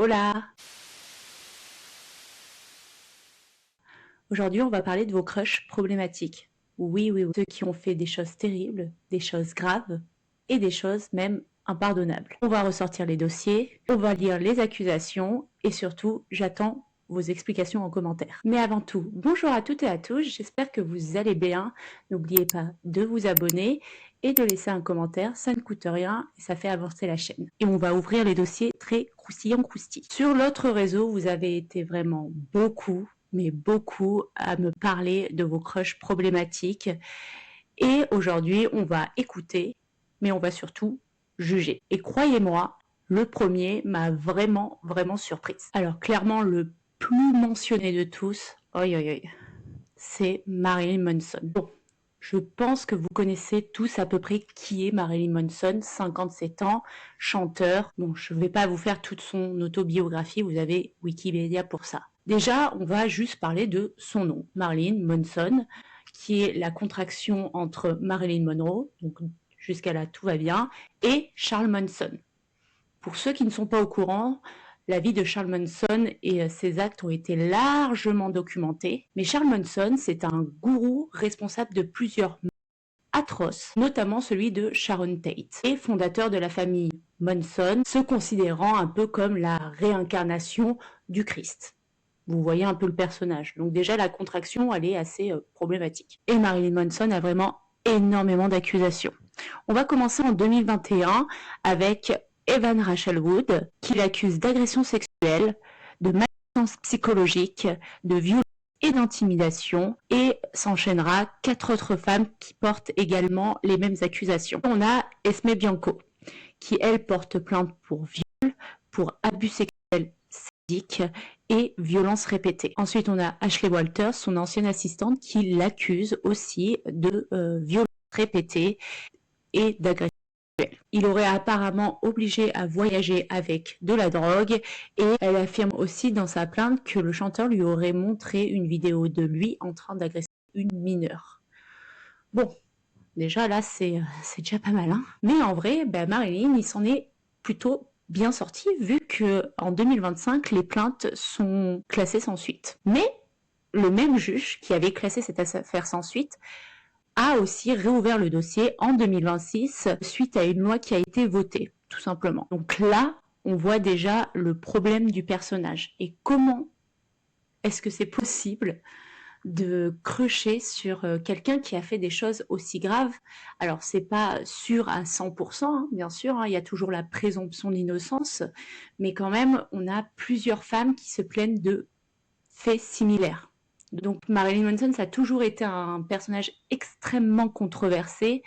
Hola! Aujourd'hui, on va parler de vos crushs problématiques. Oui, oui, oui, ceux qui ont fait des choses terribles, des choses graves et des choses même impardonnables. On va ressortir les dossiers, on va lire les accusations et surtout, j'attends vos explications en commentaire. Mais avant tout, bonjour à toutes et à tous, j'espère que vous allez bien. N'oubliez pas de vous abonner et de laisser un commentaire, ça ne coûte rien et ça fait avancer la chaîne. Et on va ouvrir les dossiers très croustillants. Sur l'autre réseau, vous avez été vraiment beaucoup à me parler de vos crushs problématiques. Et aujourd'hui, on va écouter, mais on va surtout juger. Et croyez-moi, le premier m'a vraiment surprise. Alors clairement, le plus mentionné de tous, c'est Marilyn Manson. Bon, je pense que vous connaissez tous à peu près qui est Marilyn Manson, 57 ans, chanteur. Bon, je ne vais pas vous faire toute son autobiographie, vous avez Wikipédia pour ça. Déjà, on va juste parler de son nom, Marilyn Manson, qui est la contraction entre Marilyn Monroe, donc jusqu'à là tout va bien, et Charles Manson. Pour ceux qui ne sont pas au courant, la vie de Charles Manson et ses actes ont été largement documentés. Mais Charles Manson, c'est un gourou responsable de plusieurs meurtres atroces, notamment celui de Sharon Tate, et fondateur de la famille Manson, se considérant un peu comme la réincarnation du Christ. Vous voyez un peu le personnage. Donc déjà, la contraction, elle est assez problématique. Et Marilyn Manson a vraiment énormément d'accusations. On va commencer en 2021 avec Evan Rachel Wood, qui l'accuse d'agression sexuelle, de maltraitance psychologique, de violence et d'intimidation, et s'enchaînera 4 autres femmes qui portent également les mêmes accusations. On a Esme Bianco, qui elle porte plainte pour viol, pour abus sexuels sadiques et violences répétées. Ensuite, on a Ashley Walters, son ancienne assistante, qui l'accuse aussi de violences répétées et d'agression sexuelle. Il aurait apparemment obligé à voyager avec de la drogue et elle affirme aussi dans sa plainte que le chanteur lui aurait montré une vidéo de lui en train d'agresser une mineure. Bon, déjà là, c'est déjà pas mal, hein. Mais en vrai, Marilyn, il s'en est plutôt bien sorti vu que en 2025, les plaintes sont classées sans suite. Mais le même juge qui avait classé cette affaire sans suite a aussi réouvert le dossier en 2026 suite à une loi qui a été votée, tout simplement. Donc là, on voit déjà le problème du personnage. Et comment est-ce que c'est possible de crusher sur quelqu'un qui a fait des choses aussi graves? Alors, c'est pas sûr à 100%, hein, bien sûr, hein, il y a toujours la présomption d'innocence, mais quand même, on a plusieurs femmes qui se plaignent de faits similaires. Donc Marilyn Manson, ça a toujours été un personnage extrêmement controversé,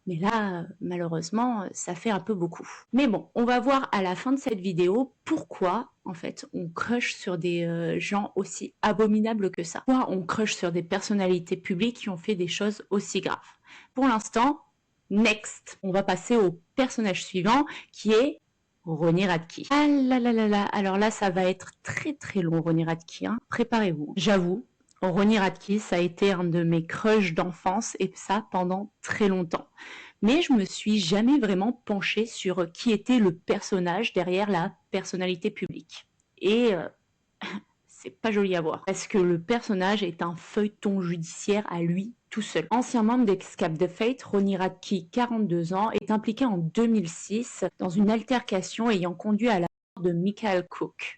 mais là, malheureusement, ça fait un peu beaucoup. Mais bon, on va voir à la fin de cette vidéo pourquoi, en fait, on crush sur des gens aussi abominables que ça. Pourquoi on crush sur des personnalités publiques qui ont fait des choses aussi graves. Pour l'instant, next. On va passer au personnage suivant, qui est Ronnie Radke. Ah là là là là, alors là, ça va être très long, Ronnie Radke, hein. Préparez-vous. J'avoue, Ronnie Radke, ça a été un de mes crushs d'enfance et ça pendant très longtemps. Mais je me suis jamais vraiment penchée sur qui était le personnage derrière la personnalité publique. Et c'est pas joli à voir. Parce que le personnage est un feuilleton judiciaire à lui tout seul. Ancien membre d'Escape the Fate, Ronnie Radke, 42 ans, est impliqué en 2006 dans une altercation ayant conduit à la mort de Michael Cook.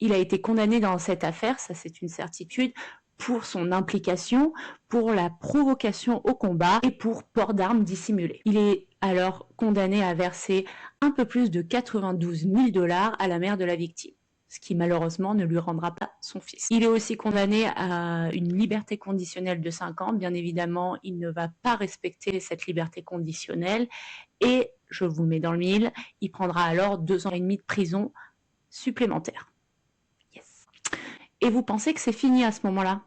Il a été condamné dans cette affaire, ça c'est une certitude, pour son implication, pour la provocation au combat et pour port d'armes dissimulé. Il est alors condamné à verser un peu plus de 92 000 $ à la mère de la victime, ce qui malheureusement ne lui rendra pas son fils. Il est aussi condamné à une liberté conditionnelle de 5 ans. Bien évidemment, il ne va pas respecter cette liberté conditionnelle et, je vous mets dans le mille, il prendra alors 2 ans et demi de prison supplémentaire. Et vous pensez que c'est fini à ce moment-là?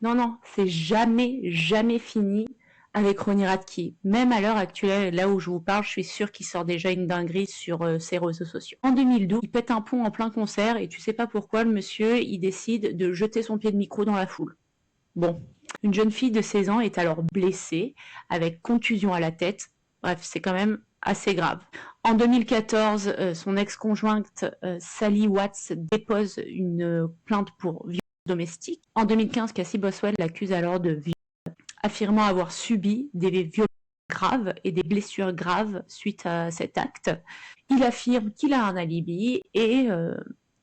Non, c'est jamais fini avec Ronnie Radke. Même à l'heure actuelle, là où je vous parle, je suis sûre qu'il sort déjà une dinguerie sur ses réseaux sociaux. En 2012, il pète un pont en plein concert et tu sais pas pourquoi le monsieur, il décide de jeter son pied de micro dans la foule. Bon, une jeune fille de 16 ans est alors blessée avec contusion à la tête. Bref, c'est quand même assez grave. En 2014, son ex-conjointe Sally Watts dépose une plainte pour violence domestique. En 2015, Cassie Boswell l'accuse alors de viol, affirmant avoir subi des violences graves et des blessures graves suite à cet acte. Il affirme qu'il a un alibi et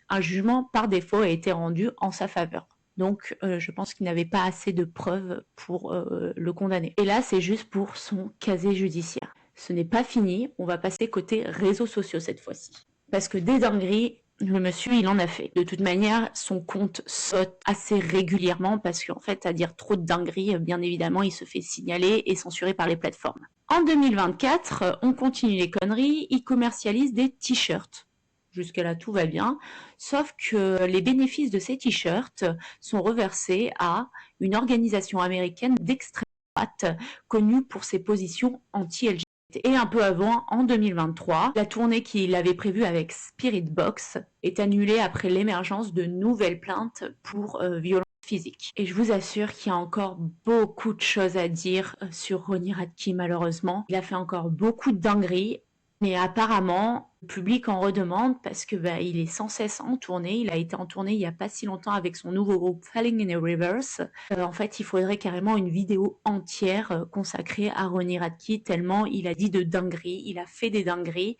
un jugement par défaut a été rendu en sa faveur. Donc, je pense qu'il n'avait pas assez de preuves pour le condamner. Et là, c'est juste pour son casier judiciaire. Ce n'est pas fini, on va passer côté réseaux sociaux cette fois-ci. Parce que des dingueries, le monsieur, il en a fait. De toute manière, son compte saute assez régulièrement parce qu'en fait, à dire trop de dingueries, bien évidemment, il se fait signaler et censurer par les plateformes. En 2024, on continue les conneries, il commercialise des t-shirts. Jusqu'à là, tout va bien. Sauf que les bénéfices de ces t-shirts sont reversés à une organisation américaine d'extrême droite connue pour ses positions anti-LGBT. Et un peu avant, en 2023, la tournée qu'il avait prévue avec Spirit Box est annulée après l'émergence de nouvelles plaintes pour violence physique. Et je vous assure qu'il y a encore beaucoup de choses à dire sur Ronnie Radke, malheureusement. Il a fait encore beaucoup de dingueries. Mais apparemment, le public en redemande parce que il est sans cesse en tournée. Il a été en tournée il n'y a pas si longtemps avec son nouveau groupe Falling in a Reverse. En fait, il faudrait carrément une vidéo entière consacrée à Ronnie Radke, tellement il a dit de dingueries, il a fait des dingueries.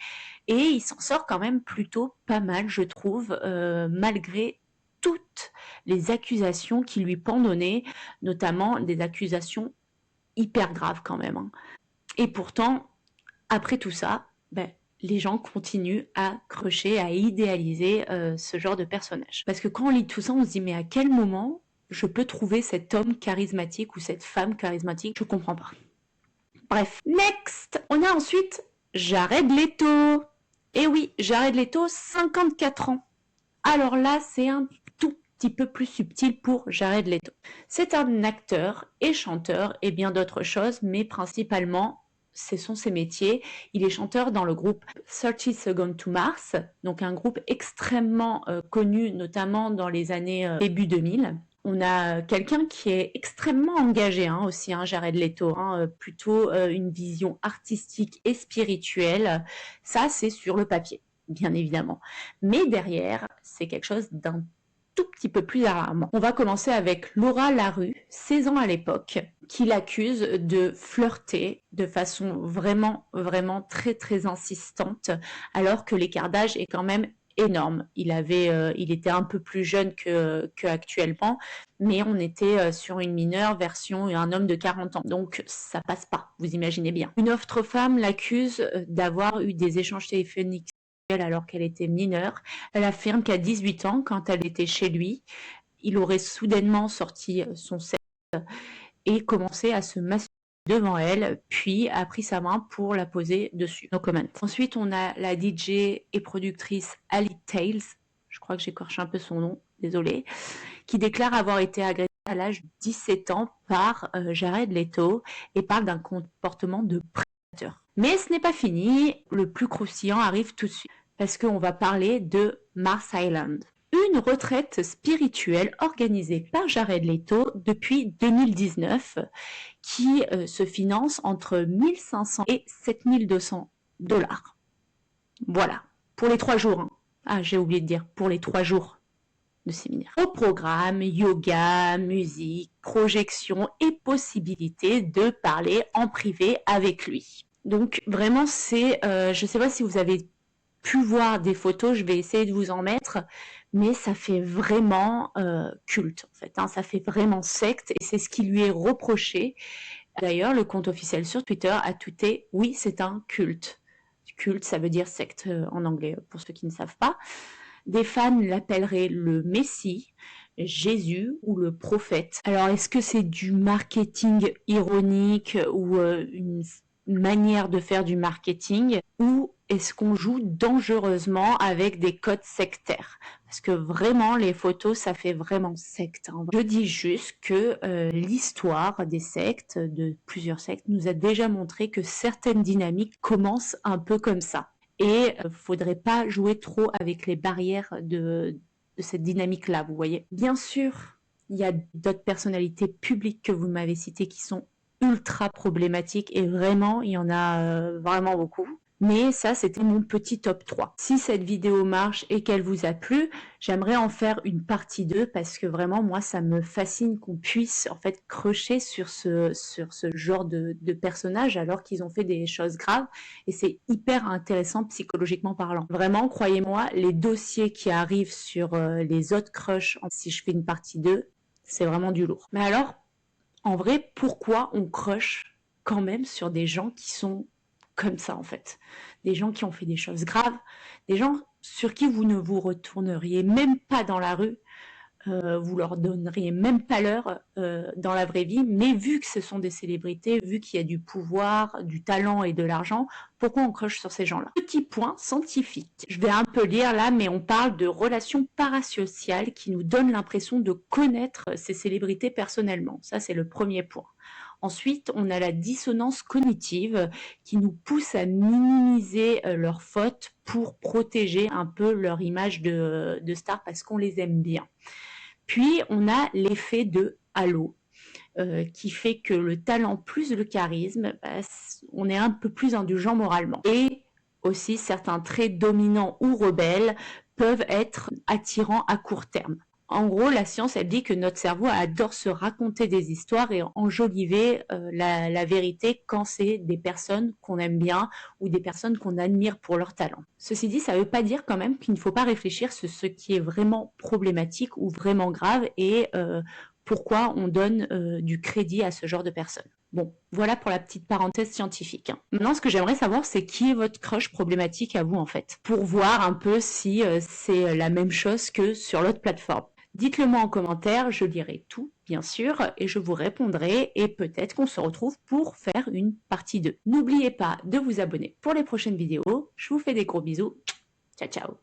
Et il s'en sort quand même plutôt pas mal, je trouve, malgré toutes les accusations qui lui pendent au nez, notamment des accusations hyper graves quand même. Et pourtant, après tout ça, les gens continuent à crocher, à idéaliser ce genre de personnage. Parce que quand on lit tout ça, on se dit mais à quel moment je peux trouver cet homme charismatique ou cette femme charismatique? Je comprends pas. Bref, next, on a ensuite Jared Leto. Et oui, Jared Leto, 54 ans. Alors là, c'est un tout petit peu plus subtil pour Jared Leto. C'est un acteur et chanteur et bien d'autres choses, mais principalement ce sont ses métiers. Il est chanteur dans le groupe 30 Seconds to Mars, donc un groupe extrêmement connu, notamment dans les années début 2000. On a quelqu'un qui est extrêmement engagé aussi, Jared Leto, plutôt une vision artistique et spirituelle. Ça, c'est sur le papier, bien évidemment. Mais derrière, c'est quelque chose d'un tout petit peu plus alarmant. On va commencer avec Laura Larue, 16 ans à l'époque, qui l'accuse de flirter de façon vraiment très très insistante, alors que l'écart d'âge est quand même énorme. Il était un peu plus jeune que actuellement, mais on était sur une mineure version un homme de 40 ans. Donc ça passe pas, vous imaginez bien. Une autre femme l'accuse d'avoir eu des échanges téléphoniques alors qu'elle était mineure. Elle affirme qu'à 18 ans, quand elle était chez lui, il aurait soudainement sorti son sexe et commencé à se masturber devant elle, puis a pris sa main pour la poser dessus. No comment. Ensuite, on a la DJ et productrice Ali Tales, je crois que j'écorche un peu son nom, désolée, qui déclare avoir été agressée à l'âge de 17 ans par Jared Leto et parle d'un comportement de prédateur. Mais ce n'est pas fini, le plus croustillant arrive tout de suite, parce qu'on va parler de Mars Island. Une retraite spirituelle organisée par Jared Leto depuis 2019 qui se finance entre 1500 et 7200 $. Voilà, pour les 3 jours. Ah, j'ai oublié de dire, pour les 3 jours de séminaire. Au programme, yoga, musique, projection et possibilité de parler en privé avec lui. Donc vraiment, je ne sais pas si vous avez pu voir des photos, je vais essayer de vous en mettre, mais ça fait vraiment culte en fait, ça fait vraiment secte et c'est ce qui lui est reproché. D'ailleurs, le compte officiel sur Twitter a tweeté « Oui, c'est un culte ». Culte, ça veut dire secte en anglais, pour ceux qui ne savent pas. Des fans l'appelleraient le Messie, Jésus ou le prophète. Alors, est-ce que c'est du marketing ironique ou une manière de faire du marketing, ou est-ce qu'on joue dangereusement avec des codes sectaires? Parce que vraiment, les photos, ça fait vraiment secte. Je dis juste que l'histoire des sectes, de plusieurs sectes, nous a déjà montré que certaines dynamiques commencent un peu comme ça. Et faudrait pas jouer trop avec les barrières de cette dynamique-là, vous voyez. Bien sûr, il y a d'autres personnalités publiques que vous m'avez citées qui sont ultra problématiques et vraiment, il y en a vraiment beaucoup. Mais ça, c'était mon petit top 3. Si cette vidéo marche et qu'elle vous a plu, j'aimerais en faire une partie 2 parce que vraiment, moi, ça me fascine qu'on puisse en fait crocher sur ce genre de personnages alors qu'ils ont fait des choses graves et c'est hyper intéressant psychologiquement parlant. Vraiment, croyez-moi, les dossiers qui arrivent sur les autres crushs, si je fais une partie 2, c'est vraiment du lourd. Mais alors, en vrai, pourquoi on crush quand même sur des gens qui sont comme ça en fait? Des gens qui ont fait des choses graves, des gens sur qui vous ne vous retourneriez même pas dans la rue, vous leur donneriez même pas l'heure dans la vraie vie, mais vu que ce sont des célébrités, vu qu'il y a du pouvoir, du talent et de l'argent, pourquoi on crush sur ces gens-là? Petit point scientifique. Je vais un peu lire là, mais on parle de relations parasociales qui nous donnent l'impression de connaître ces célébrités personnellement. Ça, c'est le premier point. Ensuite, on a la dissonance cognitive qui nous pousse à minimiser leurs fautes pour protéger un peu leur image de star parce qu'on les aime bien. Puis, on a l'effet de halo qui fait que le talent plus le charisme, on est un peu plus indulgent moralement. Et aussi, certains traits dominants ou rebelles peuvent être attirants à court terme. En gros, la science, elle dit que notre cerveau adore se raconter des histoires et enjoliver la vérité quand c'est des personnes qu'on aime bien ou des personnes qu'on admire pour leur talent. Ceci dit, ça ne veut pas dire quand même qu'il ne faut pas réfléchir sur ce qui est vraiment problématique ou vraiment grave et pourquoi on donne du crédit à ce genre de personnes. Bon, voilà pour la petite parenthèse scientifique. Maintenant, ce que j'aimerais savoir, c'est qui est votre crush problématique à vous, en fait, pour voir un peu si c'est la même chose que sur l'autre plateforme. Dites-le moi en commentaire, je lirai tout, bien sûr, et je vous répondrai, et peut-être qu'on se retrouve pour faire une partie 2. N'oubliez pas de vous abonner pour les prochaines vidéos. Je vous fais des gros bisous. Ciao, ciao.